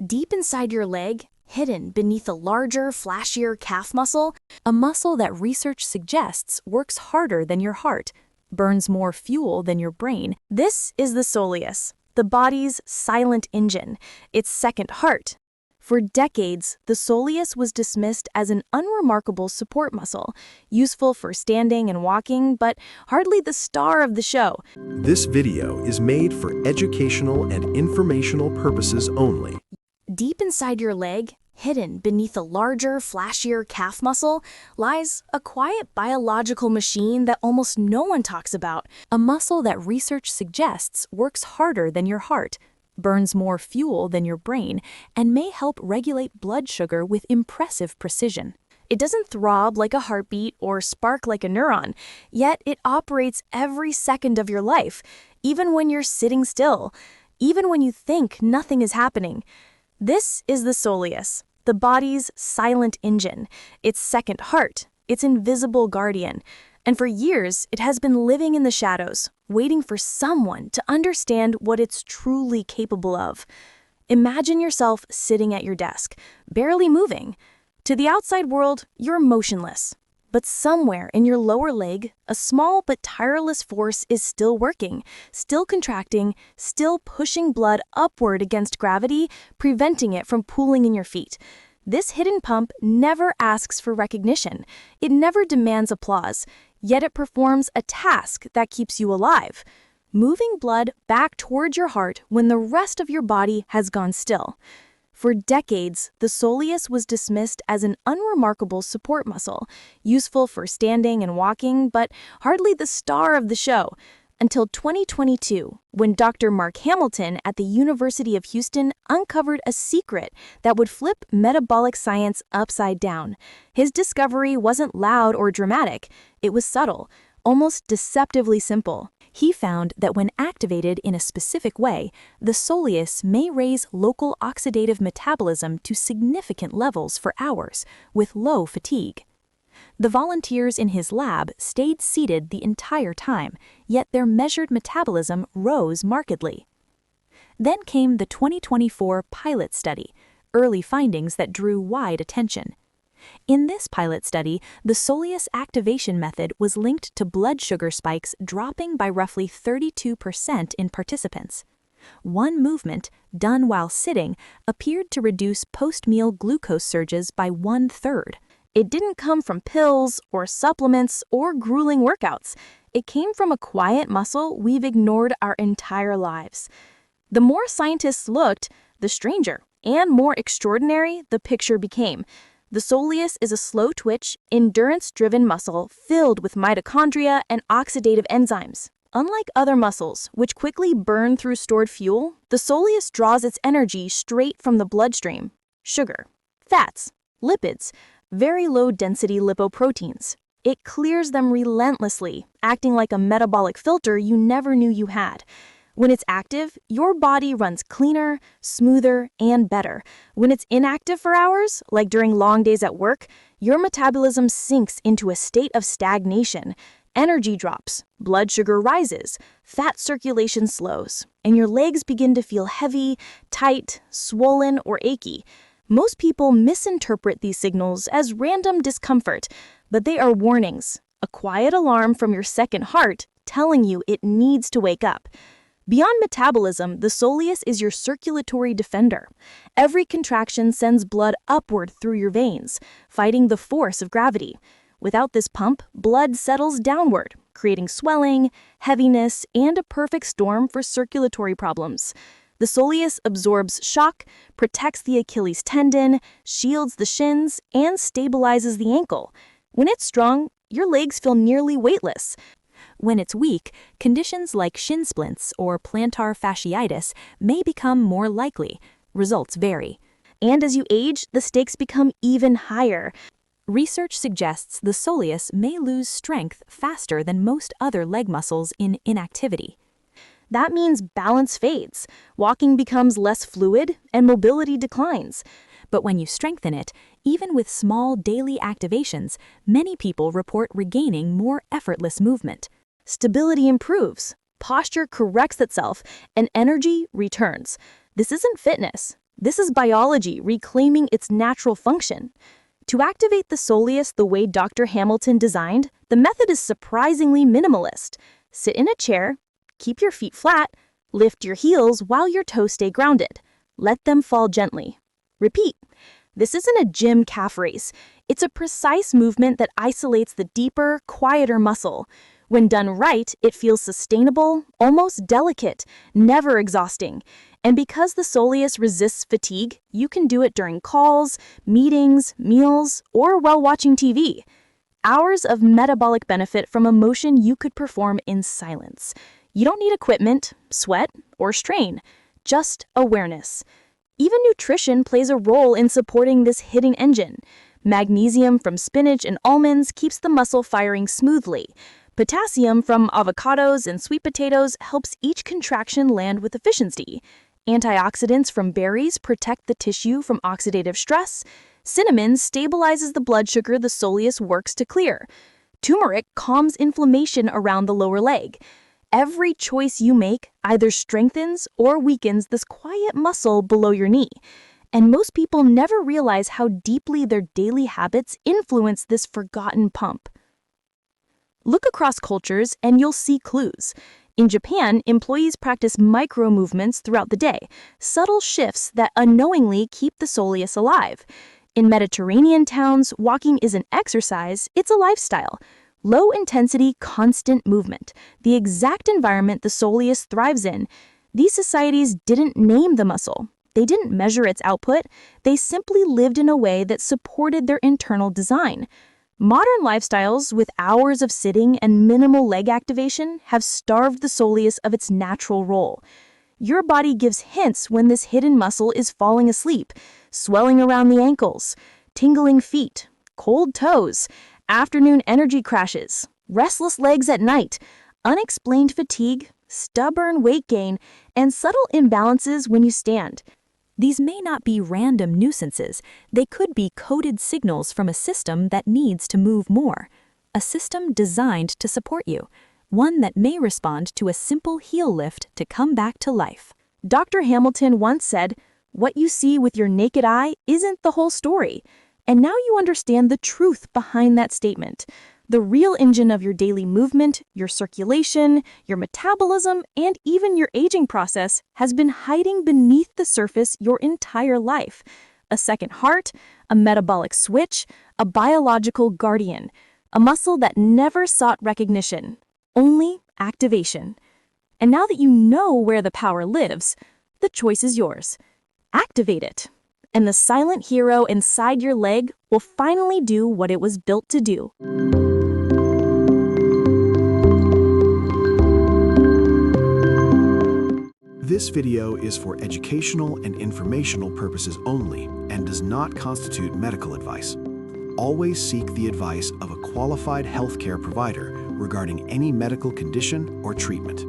Deep inside your leg, hidden beneath a larger, flashier calf muscle, a muscle that research suggests works harder than your heart, burns more fuel than your brain. This is the soleus, the body's silent engine, its second heart. For decades, the soleus was dismissed as an unremarkable support muscle, useful for standing and walking, but hardly the star of the show. This video is made for educational and informational purposes only. Deep inside your leg, hidden beneath a larger, flashier calf muscle, lies a quiet biological machine that almost no one talks about. A muscle that research suggests works harder than your heart, burns more fuel than your brain, and may help regulate blood sugar with impressive precision. It doesn't throb like a heartbeat or spark like a neuron, yet it operates every second of your life, even when you're sitting still, even when you think nothing is happening. This is the soleus, the body's silent engine, its second heart, its invisible guardian. And for years, it has been living in the shadows, waiting for someone to understand what it's truly capable of. Imagine yourself sitting at your desk, barely moving. To the outside world, you're motionless. But somewhere in your lower leg, a small but tireless force is still working, still contracting, still pushing blood upward against gravity, preventing it from pooling in your feet. This hidden pump never asks for recognition. It never demands applause, yet it performs a task that keeps you alive, moving blood back towards your heart when the rest of your body has gone still. For decades, the soleus was dismissed as an unremarkable support muscle, useful for standing and walking, but hardly the star of the show, until 2022, when Dr. Marc Hamilton at the University of Houston uncovered a secret that would flip metabolic science upside down. His discovery wasn't loud or dramatic, it was subtle, almost deceptively simple. He found that when activated in a specific way, the soleus may raise local oxidative metabolism to significant levels for hours, with low fatigue. The volunteers in his lab stayed seated the entire time, yet their measured metabolism rose markedly. Then came the 2024 pilot study, early findings that drew wide attention. In this pilot study, the soleus activation method was linked to blood sugar spikes dropping by roughly 32% in participants. One movement, done while sitting, appeared to reduce post-meal glucose surges by 1/3. It didn't come from pills or supplements or grueling workouts. It came from a quiet muscle we've ignored our entire lives. The more scientists looked, the stranger and more extraordinary the picture became. The soleus is a slow-twitch, endurance-driven muscle filled with mitochondria and oxidative enzymes. Unlike other muscles, which quickly burn through stored fuel, the soleus draws its energy straight from the bloodstream. Sugar, fats, lipids, very low-density lipoproteins. It clears them relentlessly, acting like a metabolic filter you never knew you had. When it's active, your body runs cleaner, smoother, and better. When it's inactive for hours, like during long days at work, your metabolism sinks into a state of stagnation. Energy drops, blood sugar rises, fat circulation slows, and your legs begin to feel heavy, tight, swollen, or achy. Most people misinterpret these signals as random discomfort, but they are warnings, a quiet alarm from your second heart telling you it needs to wake up. Beyond metabolism, the soleus is your circulatory defender. Every contraction sends blood upward through your veins, fighting the force of gravity. Without this pump, blood settles downward, creating swelling, heaviness, and a perfect storm for circulatory problems. The soleus absorbs shock, protects the Achilles tendon, shields the shins, and stabilizes the ankle. When it's strong, your legs feel nearly weightless. When it's weak, conditions like shin splints or plantar fasciitis may become more likely. Results vary. And as you age, the stakes become even higher. Research suggests the soleus may lose strength faster than most other leg muscles in inactivity. That means balance fades, walking becomes less fluid, and mobility declines. But when you strengthen it, even with small daily activations, many people report regaining more effortless movement. Stability improves, posture corrects itself, and energy returns. This isn't fitness. This is biology reclaiming its natural function. To activate the soleus the way Dr. Hamilton designed, the method is surprisingly minimalist. Sit in a chair, keep your feet flat, lift your heels while your toes stay grounded. Let them fall gently. Repeat. This isn't a gym calf race. It's a precise movement that isolates the deeper, quieter muscle. When done right, it feels sustainable, almost delicate, never exhausting. And because the soleus resists fatigue, you can do it during calls, meetings, meals, or while watching TV. Hours of metabolic benefit from a motion you could perform in silence. You don't need equipment, sweat, or strain, just awareness. Even nutrition plays a role in supporting this hidden engine. Magnesium from spinach and almonds keeps the muscle firing smoothly. Potassium from avocados and sweet potatoes helps each contraction land with efficiency. Antioxidants from berries protect the tissue from oxidative stress. Cinnamon stabilizes the blood sugar the soleus works to clear. Turmeric calms inflammation around the lower leg. Every choice you make either strengthens or weakens this quiet muscle below your knee. And most people never realize how deeply their daily habits influence this forgotten pump. Look across cultures and you'll see clues. In Japan, employees practice micro movements throughout the day, subtle shifts that unknowingly keep the soleus alive. In Mediterranean towns, walking isn't exercise, it's a lifestyle. Low-intensity, constant movement, the exact environment the soleus thrives in. These societies didn't name the muscle. They didn't measure its output. They simply lived in a way that supported their internal design. Modern lifestyles with hours of sitting and minimal leg activation have starved the soleus of its natural role. Your body gives hints when this hidden muscle is falling asleep, swelling around the ankles, tingling feet, cold toes, afternoon energy crashes, restless legs at night, unexplained fatigue, stubborn weight gain, and subtle imbalances when you stand. These may not be random nuisances. They could be coded signals from a system that needs to move more. A system designed to support you. One that may respond to a simple heel lift to come back to life. Dr. Hamilton once said, "What you see with your naked eye isn't the whole story." And now you understand the truth behind that statement. The real engine of your daily movement, your circulation, your metabolism, and even your aging process has been hiding beneath the surface your entire life. A second heart, a metabolic switch, a biological guardian, a muscle that never sought recognition, only activation. And now that you know where the power lives, the choice is yours. Activate it. And the silent hero inside your leg will finally do what it was built to do. This video is for educational and informational purposes only and does not constitute medical advice. Always seek the advice of a qualified healthcare provider regarding any medical condition or treatment.